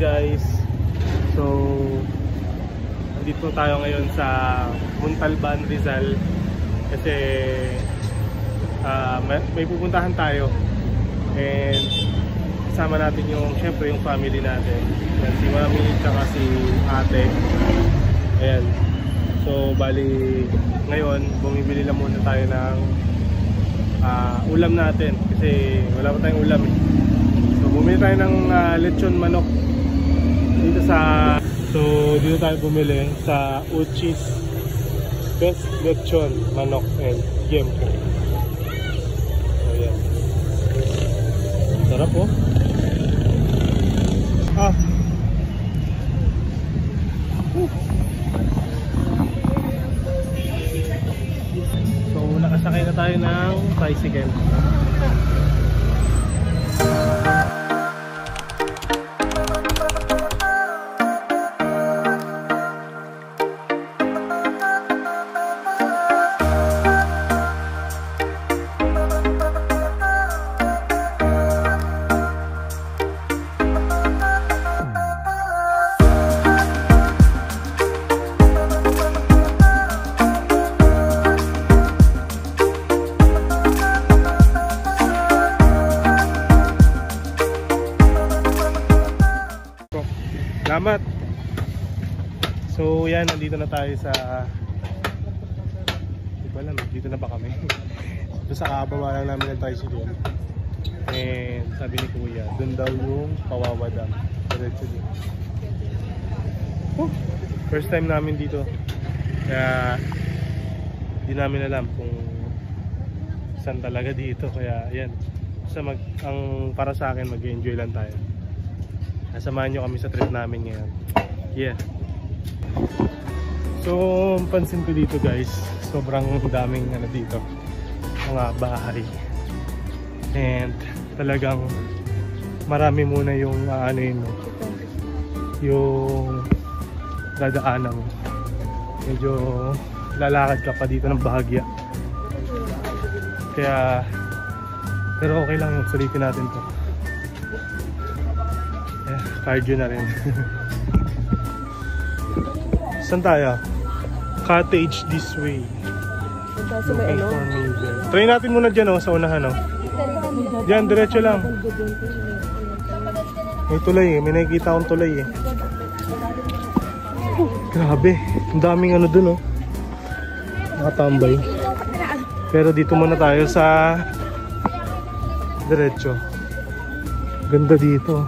guys. So dito tayo ngayon sa Montalban, Rizal kasi may pupuntahan tayo and kasama natin yung syempre yung family natin. Yan, si Mami tsaka si Ate. Ayan. So bali ngayon bumibili lang muna tayo ng ulam natin kasi wala pa tayong ulam eh. So bumili tayo ng lechon manok dito tayo bumili sa Uchis Best Lechon Manok and Giempo. So yan, sarap po. So nakasakay na tayo ng tricycle. Salamat. So yan, nandito na tayo sa dito na ba kami? Ito sa kababa lang namin ng tricycle. And sabi ni Kuya, dun daw yung Kawawa Dam. Diretso din. First time namin dito. Kaya hindi namin alam kung saan talaga dito. Kaya yan. Ang para sa akin, mag-enjoy lang tayo. Nasamahan nyo kami sa trip namin ngayon. Yeah. So pansin ko dito guys, sobrang daming dito mga bahay. And talagang marami muna yung yung dadaanan mo. Medyo lalakad ka pa dito ng bahagya. Kaya pero okay lang, sulitin natin to. Cardio na rin. Saan tayo? Cottage this way. Looking for neighbor. Try natin muna dyan sa unahan. Diyan, diretso lang. May tulay may nakikita akong tulay Grabe, ang daming dun nakatambay. Pero dito muna tayo sa diretso. Ganda dito.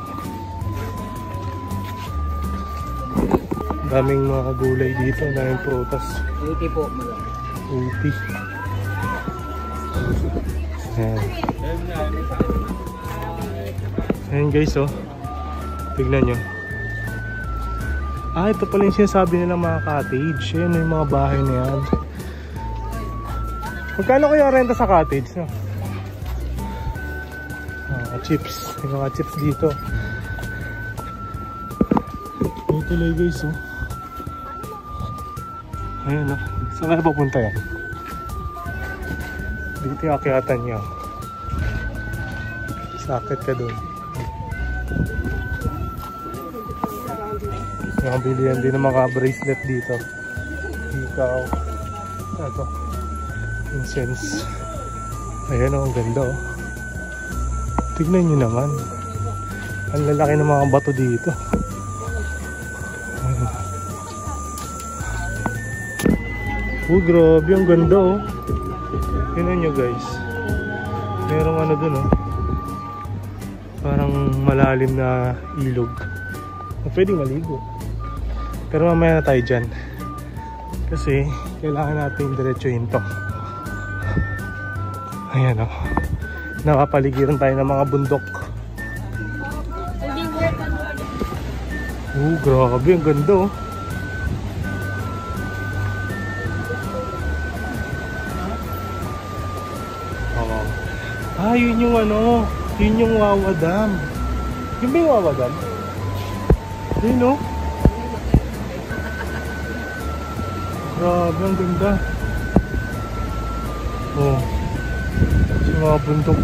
Daming mga gulay dito, daming prutas. Uti po, madam. Uti. Ayan guys, tignan nyo. Ito pala yung sinasabi nila mga cottage. Ayan yung mga bahay na yan. Magkano kaya renta sa cottage? Chips. Yung mga chips dito. May tuloy guys Ayan saan kaya papunta yan? Dito yung akyatan niya. Sakit ka doon. Nakabilihan din ng mga bracelet dito. Ikaw. Ito. Incense. Ayan ang ganda Tignan nyo naman. Ang lalaki ng mga bato dito. Grabe, ang ganda Tingnan nyo guys. Merong dun parang malalim na ilog. Pwedeng maligo. Pero mamaya na tayo dyan. Kasi kailangan natin diretsuhin to. Ayan nakapaligiran tayo ng mga bundok. Grabe, ang ganda yun yung yun yung Wawa Dam. Yun ba yung Wawa Dam? Yun grabe, ang ganda. Sa mga bundok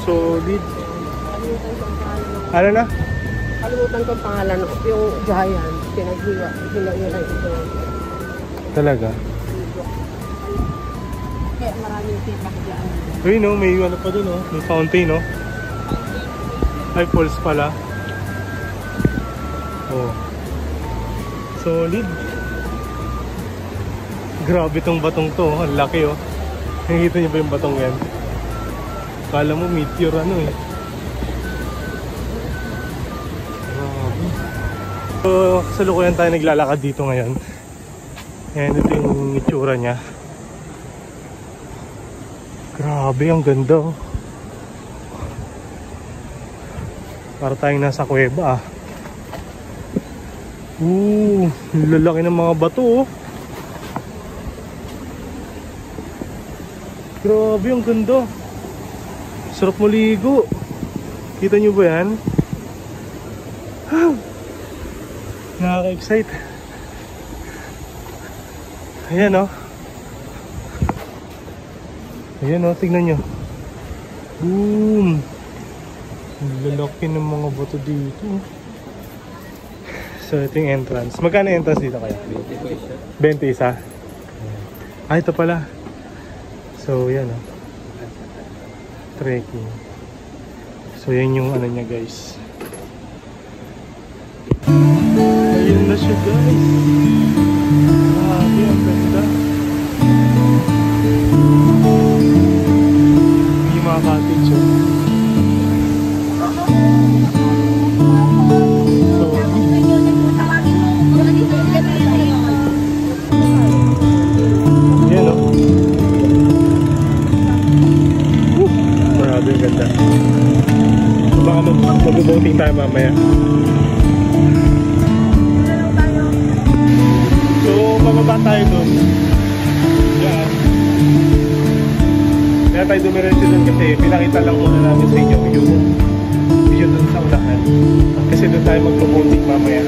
solid. Ano na? Kalimutan ko ang pangalan. Yung giant. Pinaghiwa. Hila-hila ito. Talaga? Kaya maraming tipak dyan. Uy, no, may ano pa dun, oh. May fountain, no? Ay, falls pala. Oh. Solid. Grabe tong batong to. Ang laki, oh. Nakikita niyo ba yung batong yan? Kala mo meteor ano, eh. Grabe. So, kasalukuyan tayo naglalakad dito ngayon. Ayan, ito yung itsura niya. Grabe, ang ganda, oh. Para tayong nasa kuweba, ah. Lalaki ng mga bato, oh. Grabe, ang ganda. Sarap maligo. Kita nyo ba yan? Nakaka-excite. Ayan, oh. Ayan, oh, tignan nyo. Boom. Lalaki ng mga bato dito. So, ito yung entrance. Magkano entrance dito kaya? 20 isa. Ah, ito pala. So, yan, oh. Trekking. So, yan yung ano niya, guys. Ayun na siya, guys. Grabe, ang ganda. Yung mga cottage, oh. Ganda. So baka mag-boating tayo mamaya. So bababa tayo doon. Yan. Kaya tayo dumiretso doon kasi pinakita lang muna namin sa inyo yung doon sa unahan. Kasi doon tayo mag-boating mamaya.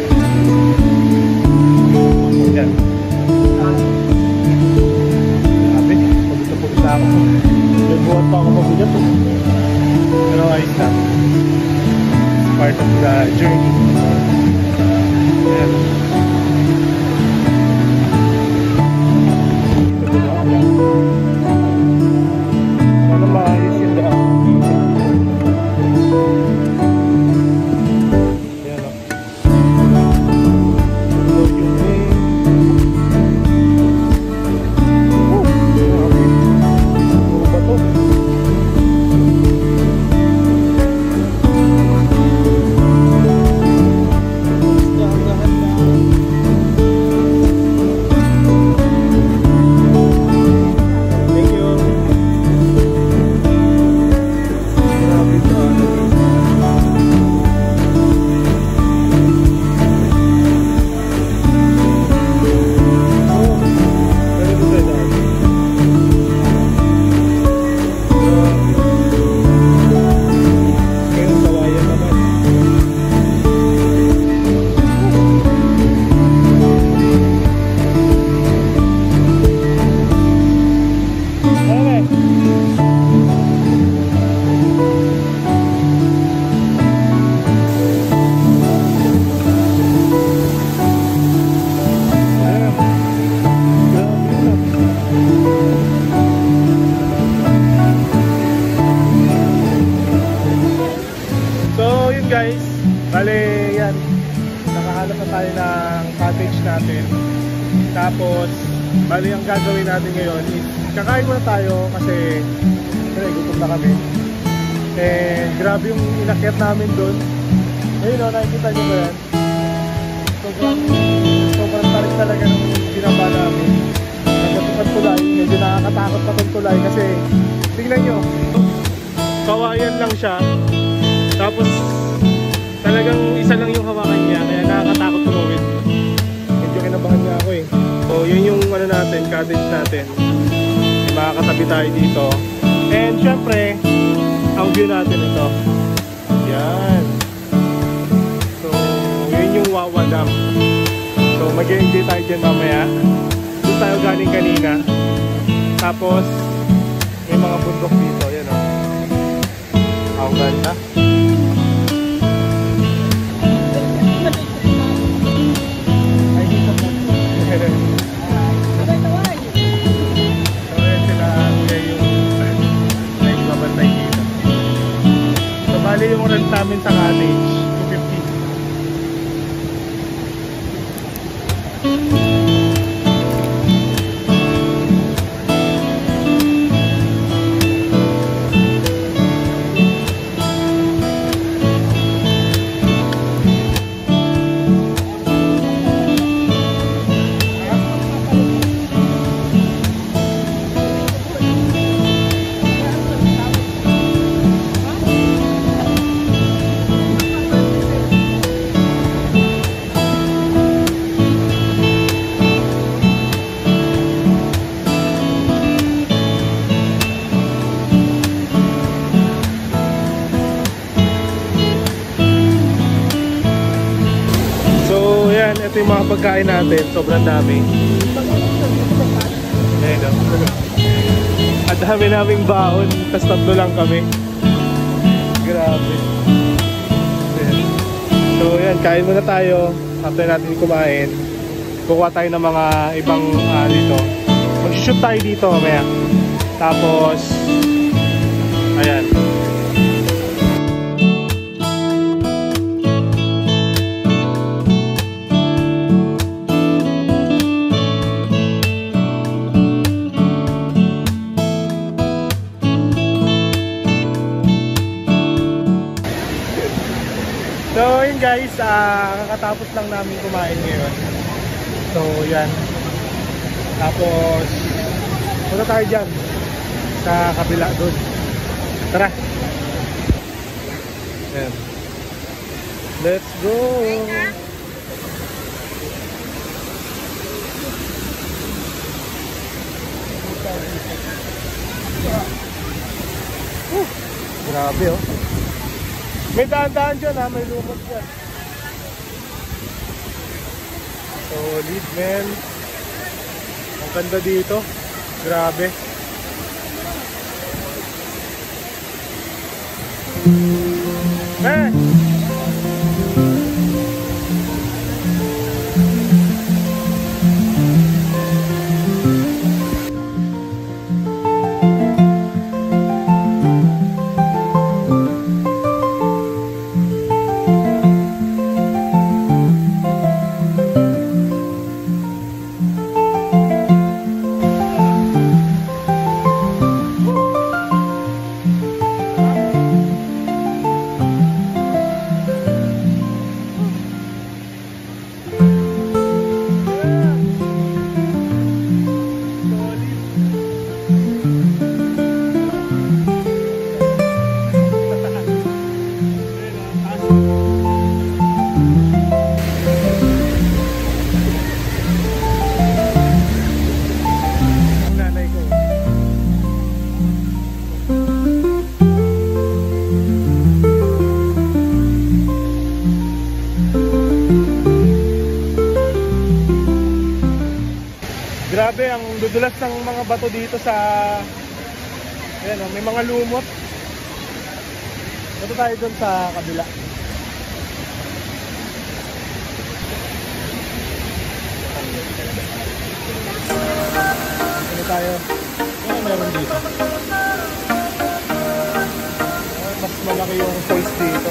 Yan. Grabe, pagod po sa ako. Nagbuhat pa ako mabigat. Pero ayos na. Part of the journey. Ayan. Ito ba lang? Sana maayos yung daan. Ayan, o. Ito yung way. Puro ba to? Guys, bale yan, nakahanap na tayo ng cottage natin. Tapos bale ang gagawin natin ngayon is kakain muna tayo kasi gutom na kami. And grabe yung inakyat namin doon. Ayun o, nakikita nyo ba yan? Sobrang tarik talaga ng binaba namin. Nagkatupad tulay, medyo nakakatakot pa itong tulay kasi tingnan nyo, kawayan lang siya. Tapos talagang isa lang yung hawakan niya, kaya nakakatakot tumawid. Medyo kinabahan niya ako eh. So yun yung ano natin, cottage natin. Makakatabi tayo dito. And syempre, ang view natin ito. Yan. So yun yung Wawa Dam. So mag-enjoy tayo dyan mamaya. Doon tayo galing kanina. Tapos may mga bundok dito. Yan o. Ang ganda. yan, ito yung mga pagkain natin. Sobrang dami. Ayan o. At dami naming baon. Tapos 3 lang kami. Grabe. Ayan. So yan, kain muna tayo. After natin kumain, kukuha tayo ng mga ibang dito. Mag-shoot tayo dito mamaya. Tapos ayan. So yun guys, kakatapos lang namin kumain ngayon. So yan. Tapos punta tayo dyan sa kabila doon. Tara. Ayan. Let's go. Grabe oh. May daan-daan dyan ha, may lumot dyan. Solid man. Ang ganda dito. Grabe. Grabe ang dudulas ng mga bato dito sa ayan, oh, may mga lumot. Punta tayo doon sa kabila. Ano tayo? Ano meron dito? Mas malaki yung size dito.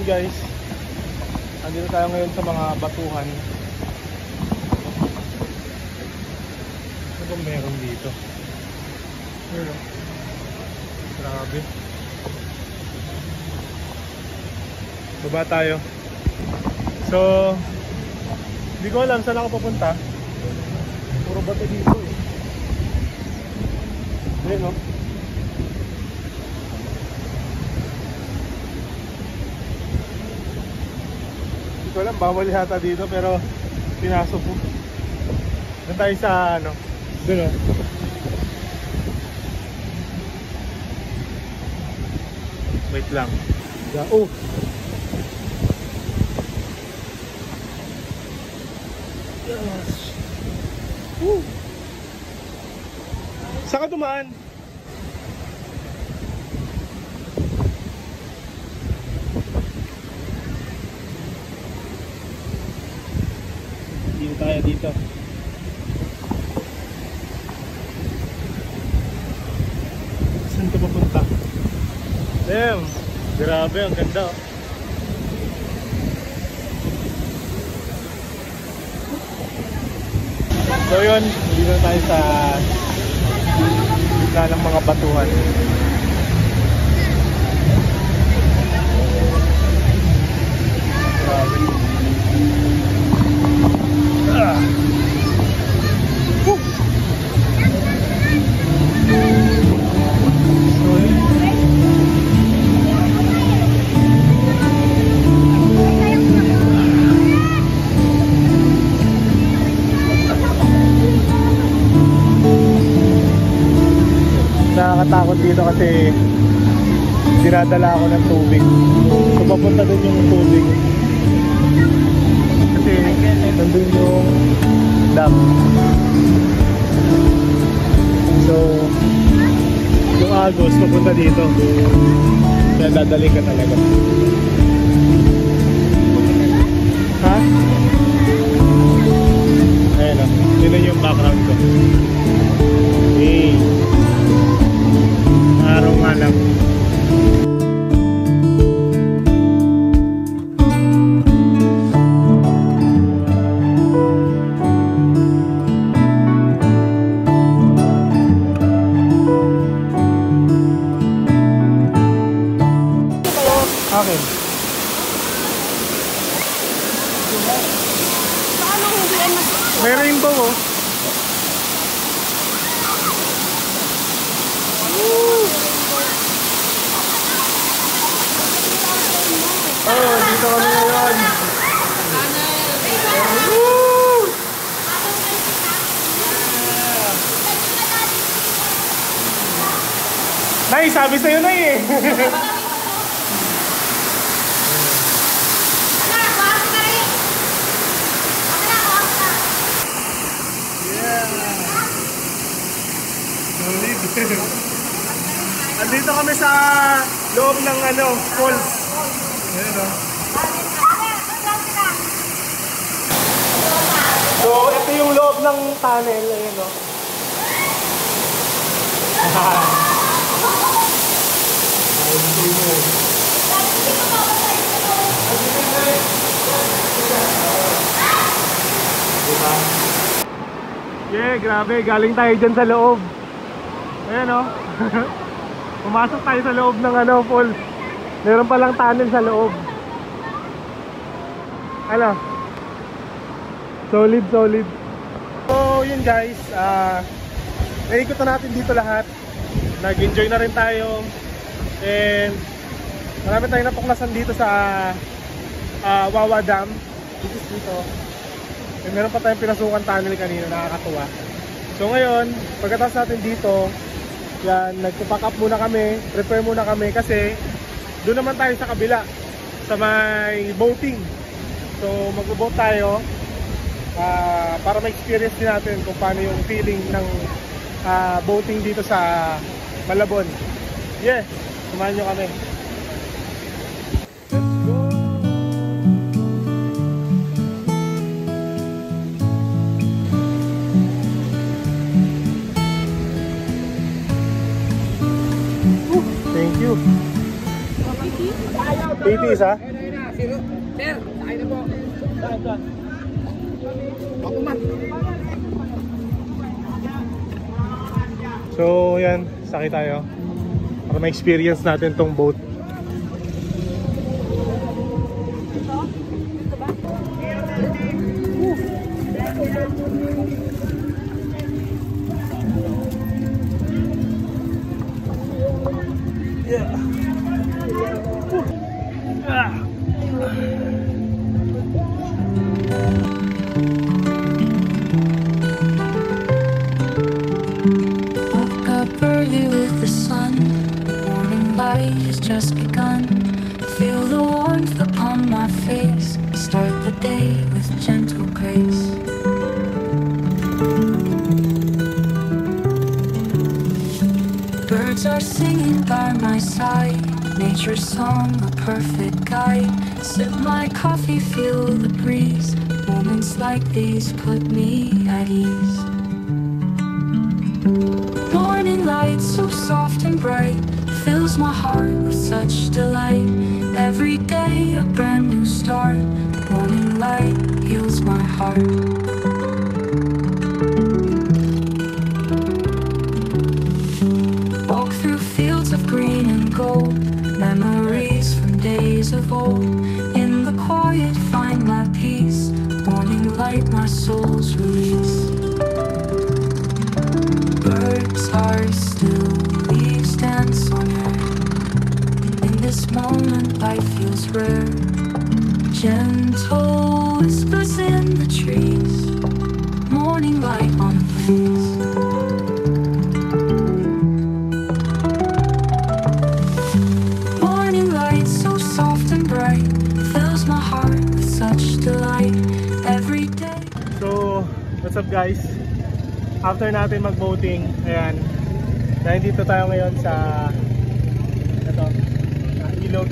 Guys, andito tayo ngayon sa mga batuhan. Ano ba meron dito? Meron. Grabe. Baba tayo. So hindi ko alam saan ako papunta. Puro bato dito eh. Ayan no. Ko lang, bawal yata dito pero pinasok ko. Doon tayo sa ano, doon o. Wait lang. Oh! Yes. Saan ka dumaan? Dito tayo dito. Saan ka papunta? Damn! Grabe, ang ganda oh. So yun, dito tayo sa gitna ng mga batuhan. nakakatakot dito kasi dinadala ako ng tubig. So papunta doon yung tubig. Kasi nandun yung dam. So yung agos papunta dito. Kaya dadali ka talaga. Ha? Ayan o. Yun yung background ko. Hey. Araw nga lang. Okay. Paano hindi yan May rainbow oh. Oh, dito kami ngayon. Nay, sabi sa'yo na eh. Andito kami sa loob ng falls. Ayan o. So, ito yung loob ng tunnel. Ayan o. Diba? Yeah, grabe. Galing tayo dyan sa loob. Ayan o. Pumasok tayo sa loob ng falls. Meron palang tunnel sa loob. Solid, solid. So yun guys, naikot na natin dito lahat. Nag-enjoy na rin tayo. And marami tayong natuklasan dito sa Wawa Dam. Dito. And meron pa tayong pinasukan tunnel kanina, nakakatuwa. So ngayon, pagkatapos natin dito, yan, nagpapack up muna kami, prepare muna kami kasi doon naman tayo sa kabila, sa may boating. So mag-boat tayo para ma-experience din natin kung paano yung feeling ng boating dito sa Malabon. Yeah, samahan nyo kami. Thank you. Titis ha? Sir, sakay na po. Ako man. So yan, sakay tayo para ma-experience natin tong boat. Woke up early with the sun. Morning light has just begun. Feel the warmth upon my face. Start the day with gentle grace. Birds are singing by my side. Nature's song, a perfect guide. Sip my coffee, feel the breeze. Moments like these put me at ease. Morning light, so soft and bright, fills my heart with such delight. Every day a brand new start. Morning light heals my heart. Walk through fields of green and gold, memories from days of old. In the quiet find my peace. Morning light, my soul's release. Birds are still, leaves dance on air. In this moment life feels rare. Gentle whispers in the trees. Morning light on the breeze. what's up guys? After natin mag-boating, ayan, nandito tayo ngayon sa ito, ilog.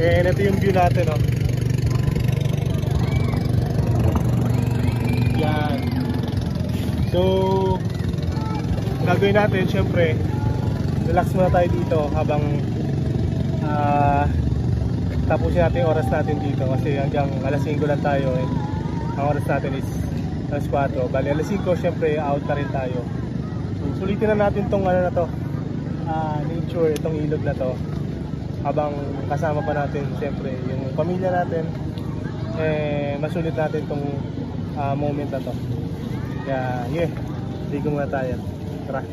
And ito yung view natin, oh. Yan. So, gagawin natin, syempre, relax muna tayo dito habang tapusin natin yung oras natin dito kasi hanggang alas 5 lang tayo, and ang oras natin is alas 4. Bali alas 5 syempre out na rin tayo. Sulitin na natin tong ano na to, nature, itong ilog na to, habang kasama pa natin syempre yung pamilya natin, masulit natin tong moment na to. Kaya yeah, ligo muna tayo, tara.